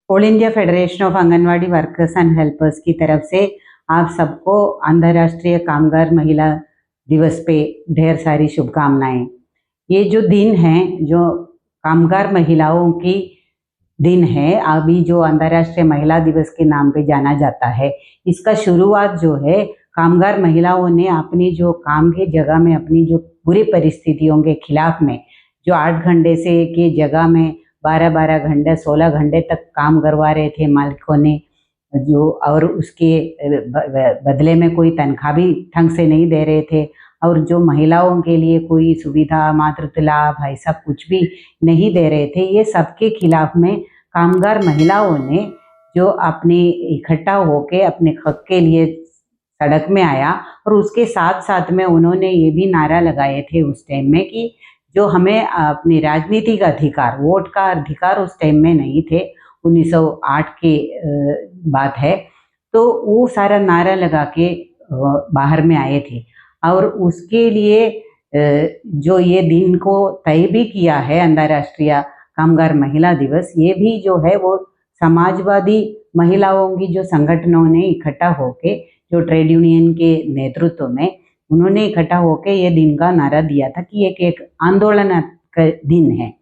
All India federation of anganwadi workers and helpers की तरफ से आप सबको अंतर्राष्ट्रीय कामगार महिला दिवस पे ढेर सारी शुभकामनाएं। ये जो दिन है, जो कामगार महिलाओं की दिन है, अभी जो अंतर्राष्ट्रीय महिला दिवस के नाम पे जाना जाता है, इसका शुरुआत जो है कामगार महिलाओं ने अपनी जो काम की जगह में अपनी जो बुरी परिस्थितियों के खिलाफ में, जो 8 घंटे से की जगह में 12-12 घंटे 16 घंटे तक काम करवा रहे थे मालिकों ने, जो और उसके बदले में कोई तनख्वाह भी ढंग से नहीं दे रहे थे, और जो महिलाओं के लिए कोई सुविधा, मातृत्व लाभ, ऐसा कुछ भी नहीं दे रहे थे। ये सबके खिलाफ में कामगार महिलाओं ने जो अपने इकट्ठा होके अपने हक के लिए सड़क में आया, और उसके साथ साथ में उन्होंने ये भी नारा लगाए थे उस टाइम में कि जो हमें अपनी राजनीतिक अधिकार, वोट का अधिकार उस टाइम में नहीं थे, 1908 की बात है, तो वो सारा नारा लगा के बाहर में आए थे। और उसके लिए जो ये दिन को तय भी किया है अंतर्राष्ट्रीय कामगार महिला दिवस, ये भी जो है वो समाजवादी महिलाओं की जो संगठनों ने इकट्ठा होके, जो ट्रेड यूनियन के नेतृत्व में उन्होंने इकट्ठा होके ये दिन का नारा दिया था कि एक आंदोलन का दिन है,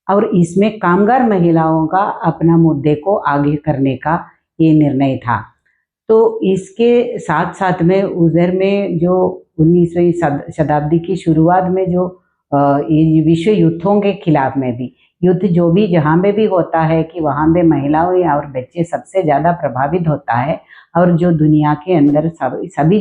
और इसमें कामगार महिलाओं का अपना मुद्दे को आगे करने का ये निर्णय था। तो इसके साथ साथ में उधर में जो 19वीं शताब्दी की शुरुआत में जो ये विश्व युद्धों के खिलाफ में भी, युद्ध जो भी जहाँ पे भी होता है कि वहाँ पे महिलाएं और बच्चे सबसे ज़्यादा प्रभावित होता है, और जो दुनिया के अंदर सभी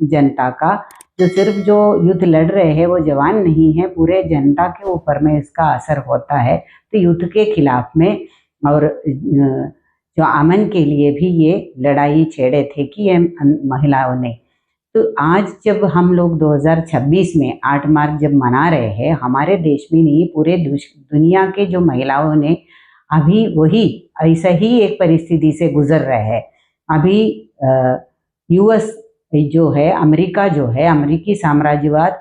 जनता का, जो सिर्फ जो युद्ध लड़ रहे हैं वो जवान नहीं है, पूरे जनता के ऊपर में इसका असर होता है। तो युद्ध के खिलाफ में और जो अमन के लिए भी ये लड़ाई छेड़े थे कि ये महिलाओं ने। तो आज जब हम लोग 2026 में 8 मार्च जब मना रहे हैं, हमारे देश में नहीं पूरे दुनिया के जो महिलाओं ने अभी वही ऐसा ही एक परिस्थिति से गुजर रहे हैं। अभी यूएस जो है, अमेरिका जो है, अमेरिकी साम्राज्यवाद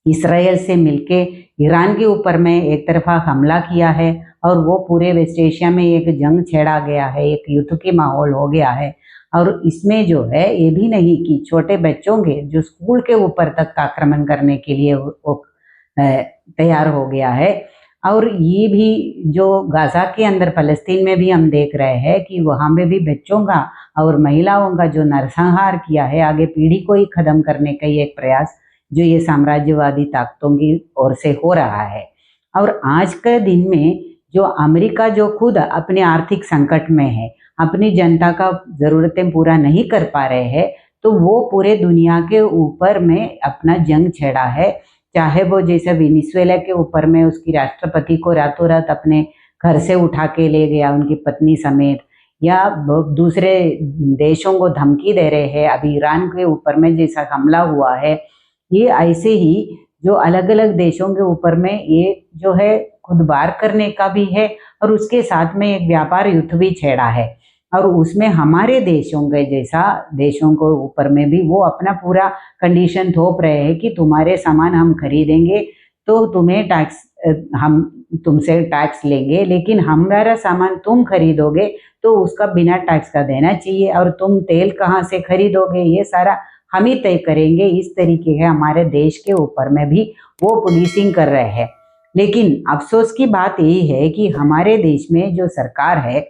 इसराइल से मिलके ईरान के ऊपर में एक तरफा हमला किया है, और वो पूरे वेस्ट एशिया में एक जंग छेड़ा गया है, एक युद्ध के माहौल हो गया है। और इसमें जो है ये भी नहीं कि छोटे बच्चों के जो स्कूल के ऊपर तक आक्रमण करने के लिए वो तैयार हो गया है। और ये भी जो गाजा के अंदर फलस्तीन में भी हम देख रहे हैं कि वहाँ पे भी बच्चों का और महिलाओं का जो नरसंहार किया है, आगे पीढ़ी को ही खत्म करने का ही एक प्रयास जो ये साम्राज्यवादी ताकतों की ओर से हो रहा है। और आज के दिन में जो अमेरिका जो खुद अपने आर्थिक संकट में है, अपनी जनता का ज़रूरतें पूरा नहीं कर पा रहे हैं, तो वो पूरे दुनिया के ऊपर में अपना जंग छेड़ा है। चाहे वो जैसे वेनेजुएला के ऊपर में उसकी राष्ट्रपति को रातों रात अपने घर से उठा के ले गया उनकी पत्नी समेत, या दूसरे देशों को धमकी दे रहे हैं, अभी ईरान के ऊपर में जैसा हमला हुआ है, ये ऐसे ही जो अलग अलग देशों के ऊपर में ये जो है खुद वार करने का भी है, और उसके साथ में एक व्यापार युद्ध भी छेड़ा है। और उसमें हमारे देशों के जैसा देशों को ऊपर में भी वो अपना पूरा कंडीशन थोप रहे हैं कि तुम्हारे सामान हम खरीदेंगे तो तुम्हें टैक्स, हम तुमसे टैक्स लेंगे, लेकिन हमारा सामान तुम खरीदोगे तो उसका बिना टैक्स का देना चाहिए, और तुम तेल कहाँ से खरीदोगे ये सारा हम ही तय करेंगे। इस तरीके के हमारे देश के ऊपर में भी वो पुलिसिंग कर रहे हैं। लेकिन अफसोस की बात यही है कि हमारे देश में जो सरकार है,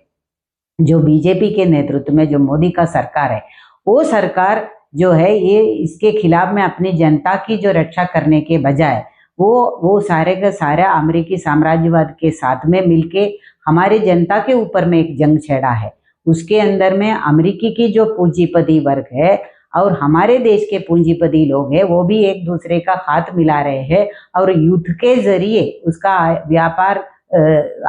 जो बीजेपी के नेतृत्व में जो मोदी का सरकार है, वो सरकार जो है ये इसके खिलाफ में अपनी जनता की जो रक्षा करने के बजाय वो सारे का सारा अमेरिकी साम्राज्यवाद के साथ में मिलके हमारे जनता के ऊपर में एक जंग छेड़ा है। उसके अंदर में अमेरिकी की जो पूंजीपति वर्ग है और हमारे देश के पूंजीपति लोग हैं, वो भी एक दूसरे का हाथ मिला रहे हैं, और युद्ध के जरिए उसका व्यापार,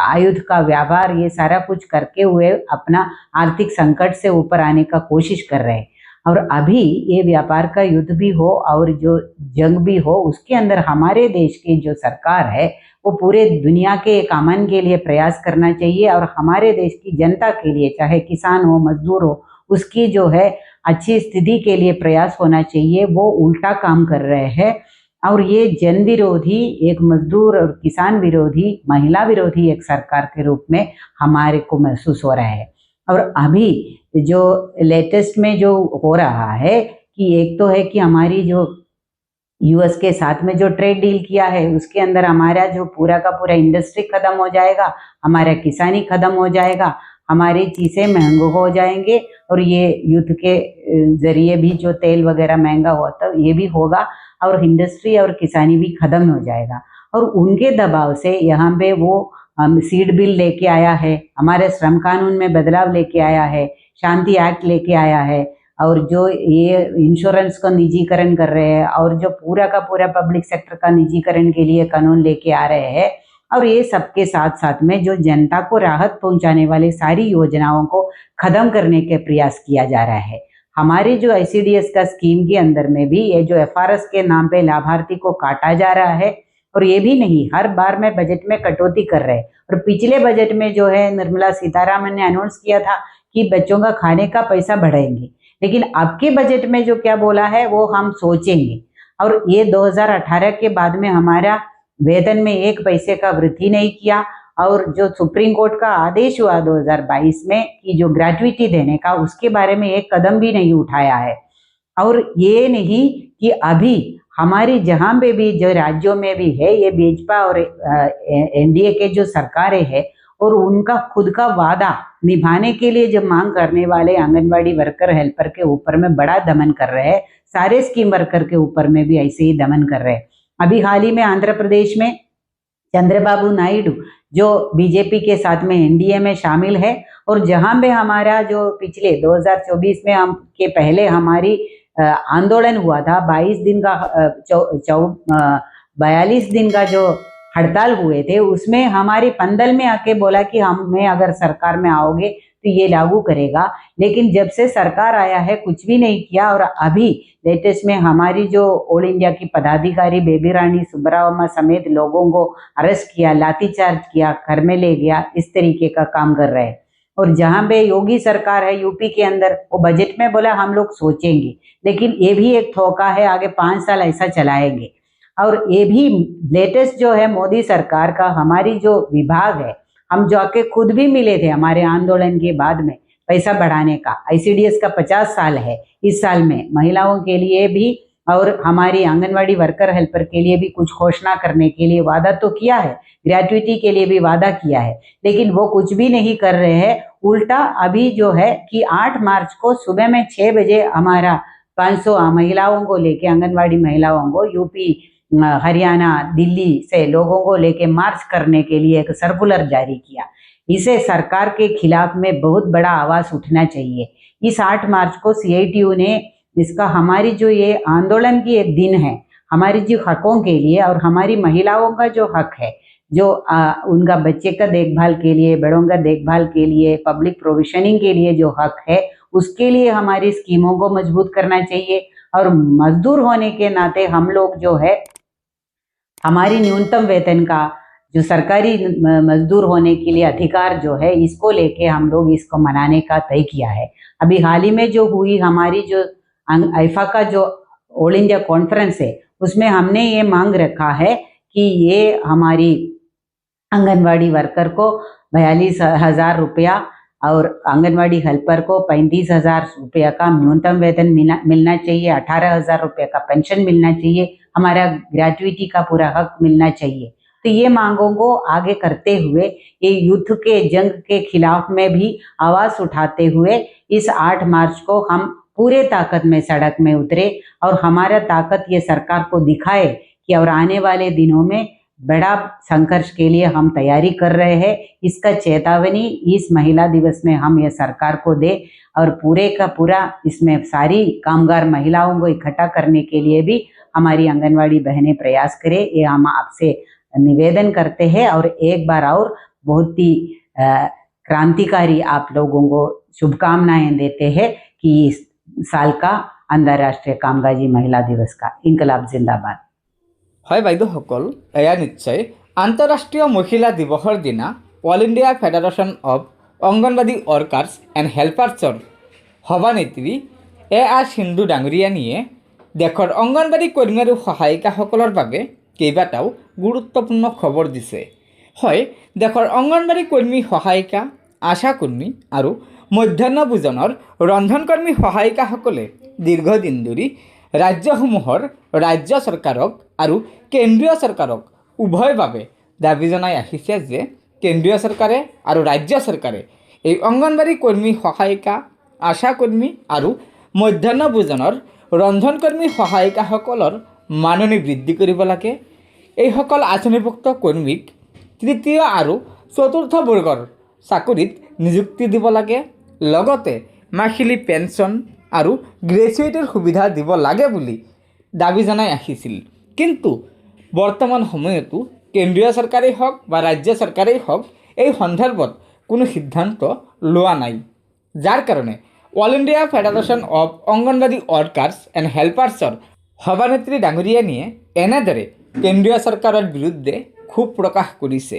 आयुध का व्यापार, ये सारा कुछ करके हुए अपना आर्थिक संकट से ऊपर आने का कोशिश कर रहे हैं। और अभी ये व्यापार का युद्ध भी हो और जो जंग भी हो, उसके अंदर हमारे देश की जो सरकार है वो पूरे दुनिया के एक अमन के लिए प्रयास करना चाहिए, और हमारे देश की जनता के लिए, चाहे किसान हो, मजदूर हो, उसकी जो है अच्छी स्थिति के लिए प्रयास होना चाहिए। वो उल्टा काम कर रहे हैं, और ये जन विरोधी, एक मजदूर और किसान विरोधी, महिला विरोधी एक सरकार के रूप में हमारे को महसूस हो रहा है। और अभी जो लेटेस्ट में जो हो रहा है कि एक तो है कि हमारी जो यूएस के साथ में जो ट्रेड डील किया है उसके अंदर हमारा जो पूरा का पूरा इंडस्ट्री खत्म हो जाएगा, हमारा किसानी खत्म हो जाएगा, हमारी चीज़ें महंगो हो जाएंगे और ये युद्ध के जरिए भी जो तेल वगैरह महंगा होता है ये भी होगा और इंडस्ट्री और किसानी भी खत्म हो जाएगा। और उनके दबाव से यहाँ पे वो सीड बिल लेके आया है, हमारे श्रम कानून में बदलाव लेके आया है, शांति एक्ट लेके आया है और जो ये इंश्योरेंस का निजीकरण कर रहे हैं और जो पूरा का पूरा पब्लिक सेक्टर का निजीकरण के लिए कानून लेके आ रहे हैं। और ये सबके साथ साथ में जो जनता को राहत पहुंचाने वाली सारी योजनाओं को खत्म करने के प्रयास किया जा रहा है। हमारे जो ICDS का स्कीम के अंदर में भी ये जो FRS के नाम पे लाभार्थी को काटा जा रहा है और ये भी नहीं, हर बार में बजट में कटौती कर रहे हैं। और पिछले बजट में जो है निर्मला सीतारामन ने अनाउंस किया था कि बच्चों का खाने का पैसा बढ़ाएंगे, लेकिन अब के बजट में जो क्या बोला है वो हम सोचेंगे। और ये 2018 के बाद में हमारा वेतन में 1 पैसे का वृद्धि नहीं किया और जो सुप्रीम कोर्ट का आदेश हुआ 2022 में कि जो ग्रेजुइटी देने का, उसके बारे में एक कदम भी नहीं उठाया है। और ये नहीं कि अभी हमारी जहाँ पे भी जो राज्यों में भी है ये भाजपा और NDA के जो सरकारें हैं और उनका खुद का वादा निभाने के लिए जो मांग करने वाले आंगनवाड़ी वर्कर हेल्पर के ऊपर में बड़ा दमन कर रहे हैं, सारे स्कीम वर्कर के ऊपर में भी ऐसे ही दमन कर रहे हैं। अभी हाल ही में आंध्र प्रदेश में चंद्रबाबू नायडू जो बीजेपी के साथ में NDA में शामिल है और जहां पे हमारा जो पिछले 2024 में हम के पहले हमारी आंदोलन हुआ था, 22 दिन का 42 दिन का जो हड़ताल हुए थे, उसमें हमारी पंदल में आके बोला कि हमें अगर सरकार में आओगे तो ये लागू करेगा। लेकिन जब से सरकार आया है कुछ भी नहीं किया। और अभी लेटेस्ट में हमारी जो ऑल इंडिया की पदाधिकारी बेबी रानी सुब्बाराव समेत लोगों को अरेस्ट किया, लाठीचार्ज किया, घर में ले गया, इस तरीके का काम कर रहे हैं। और जहाँ पे योगी सरकार है यूपी के अंदर, वो बजट में बोला हम लोग सोचेंगे, लेकिन ये भी एक धोखा है, आगे 5 साल ऐसा चलाएंगे। और ये भी लेटेस्ट जो है मोदी सरकार का, हमारी जो विभाग है, हम जो आके खुद भी मिले थे हमारे आंदोलन के बाद में पैसा बढ़ाने का, ICDS का 50 साल है इस साल में, महिलाओं के लिए भी और हमारी आंगनवाड़ी वर्कर हेल्पर के लिए भी कुछ घोषणा करने के लिए वादा तो किया है, ग्रेजुइटी के लिए भी वादा किया है, लेकिन वो कुछ भी नहीं कर रहे हैं। उल्टा अभी जो है कि 8 मार्च को सुबह में 6 बजे हमारा 500 महिलाओं को लेके, आंगनवाड़ी महिलाओं को यूपी, हरियाणा, दिल्ली से लोगों को लेके मार्च करने के लिए एक सर्कुलर जारी किया। इसे सरकार के खिलाफ में बहुत बड़ा आवाज उठना चाहिए। इस 8 मार्च को CITU ने इसका, हमारी जो ये आंदोलन की एक दिन है, हमारी जो हकों के लिए और हमारी महिलाओं का जो हक है, जो उनका बच्चे का देखभाल के लिए, बड़ों का देखभाल के लिए, पब्लिक प्रोविजनिंग के लिए जो हक है, उसके लिए हमारी स्कीमों को मजबूत करना चाहिए। और मजदूर होने के नाते हम लोग जो है हमारी न्यूनतम वेतन का, जो सरकारी मजदूर होने के लिए अधिकार जो है, इसको लेके हम लोग इसको मनाने का तय किया है। अभी हाल ही में जो हुई हमारी जो IFA का जो ऑल इंडिया कॉन्फ्रेंस है, उसमें हमने ये मांग रखा है कि ये हमारी आंगनवाड़ी वर्कर को 42,000 रुपया और आंगनवाड़ी हेल्पर को 35,000 रुपया का न्यूनतम वेतन मिलना चाहिए, 18,000 रुपया का पेंशन मिलना चाहिए, हमारा ग्रेजुइटी का पूरा हक मिलना चाहिए। तो ये मांगों को आगे करते हुए, ये युद्ध के जंग के खिलाफ में भी आवाज उठाते हुए इस 8 मार्च को हम पूरे ताकत में सड़क में उतरे और हमारा ताकत ये सरकार को दिखाए कि और आने वाले दिनों में बड़ा संघर्ष के लिए हम तैयारी कर रहे हैं। इसका चेतावनी इस महिला दिवस में हम ये सरकार को दे और पूरे का पूरा इसमें सारी कामगार महिलाओं को इकट्ठा करने के लिए भी हमारी आंगनवाड़ी बहनें प्रयास करें, ये हम आपसे निवेदन करते हैं। और एक बार और बहुत ही क्रांतिकारी आप लोगों को शुभकामनाएं देते हैं कि इस साल का अंतर्राष्ट्रीय कामगाजी महिला दिवस का इनकलाब जिंदाबाद। হয় বাইদেউসকল, এয়া নিশ্চয় আন্তঃৰাষ্ট্ৰীয় মহিলা দিৱসৰ দিনা all India federation of Anganwadi workers and হেল্পাৰ্ছৰ সভানেত্ৰী A.R. সিন্ধু ডাঙৰীয়ানীয়ে দেশৰ অংগনবাড়ী কৰ্মী আৰু সহায়িকাসকলৰ বাবে কেইবাটাও গুৰুত্বপূৰ্ণ খবৰ দিছে। হয়, দেশৰ অংগনবাড়ী কৰ্মী সহায়িকা, আশা কৰ্মী আৰু মধ্যাহ্ন ভোজনৰ ৰন্ধনকৰ্মী সহায়িকাসকলে দীৰ্ঘদিন ধৰি ৰাজ্যসমূহৰ ৰাজ্য চৰকাৰক আৰু কেন্দ্ৰীয় চৰকাৰক উভয়ভাৱে দাবী জনাই আহিছে যে কেন্দ্ৰীয় চৰকাৰে আৰু ৰাজ্য চৰকাৰে এই অংগনবাড়ী কৰ্মী সহায়িকা, আশা কৰ্মী আৰু মধ্যাহ্ন ভোজনৰ ৰন্ধনকৰ্মী সহায়িকাসকলৰ মাননি বৃদ্ধি কৰিব লাগে। এইসকল আঁচনিভুক্ত কৰ্মীক তৃতীয় আৰু চতুৰ্থ বৰ্গৰ চাকৰিত নিযুক্তি দিব লাগে। লগতে মাহিলী পেঞ্চন আৰু গ্ৰেচুইটিৰ সুবিধা দিব লাগে বুলি দাবী জনাই আহিছিল। কিন্তু বৰ্তমান সময়তো কেন্দ্ৰীয় চৰকাৰেই হওক বা ৰাজ্য চৰকাৰেই হওক এই সন্দৰ্ভত কোনো সিদ্ধান্ত লোৱা নাই, যাৰ কাৰণে all India federation of Anganwadi workers and হেল্পাৰ্ছৰ সভানেত্ৰী ডাঙৰীয়ানীয়ে এনেদৰে কেন্দ্ৰীয় চৰকাৰৰ বিৰুদ্ধে ক্ষোভ প্ৰকাশ কৰিছে।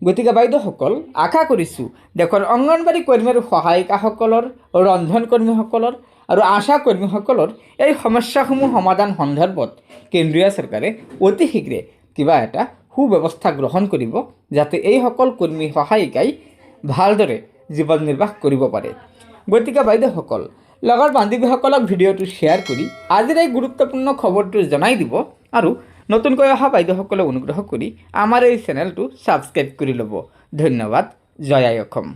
গতিকে বাইদেউসকল, আশা কৰিছোঁ দেশৰ অংগনবাড়ী কৰ্মী আৰু সহায়িকাসকলৰ, ৰন্ধনকৰ্মীসকলৰ আৰু আশা কৰ্মীসকলৰ এই সমস্যাসমূহ সমাধান সন্দৰ্ভত কেন্দ্ৰীয় চৰকাৰে অতি শীঘ্ৰে কিবা এটা সুব্যৱস্থা গ্ৰহণ কৰিব, যাতে এইসকল কৰ্মী সহায়িকাই ভালদৰে জীৱন নিৰ্বাহ কৰিব পাৰে। গতিকে বাইদেউসকল, লগৰ বান্ধৱীসকলক ভিডিঅ'টো শ্বেয়াৰ কৰি আজিৰ এই গুৰুত্বপূৰ্ণ খবৰটো জনাই দিব আৰু নতুনকৈ অহা বাইদেউসকলে অনুগ্ৰহ কৰি আমাৰ এই চেনেলটো ছাবস্ক্ৰাইব কৰি ল'ব। ধন্যবাদ। জয় আই অসম।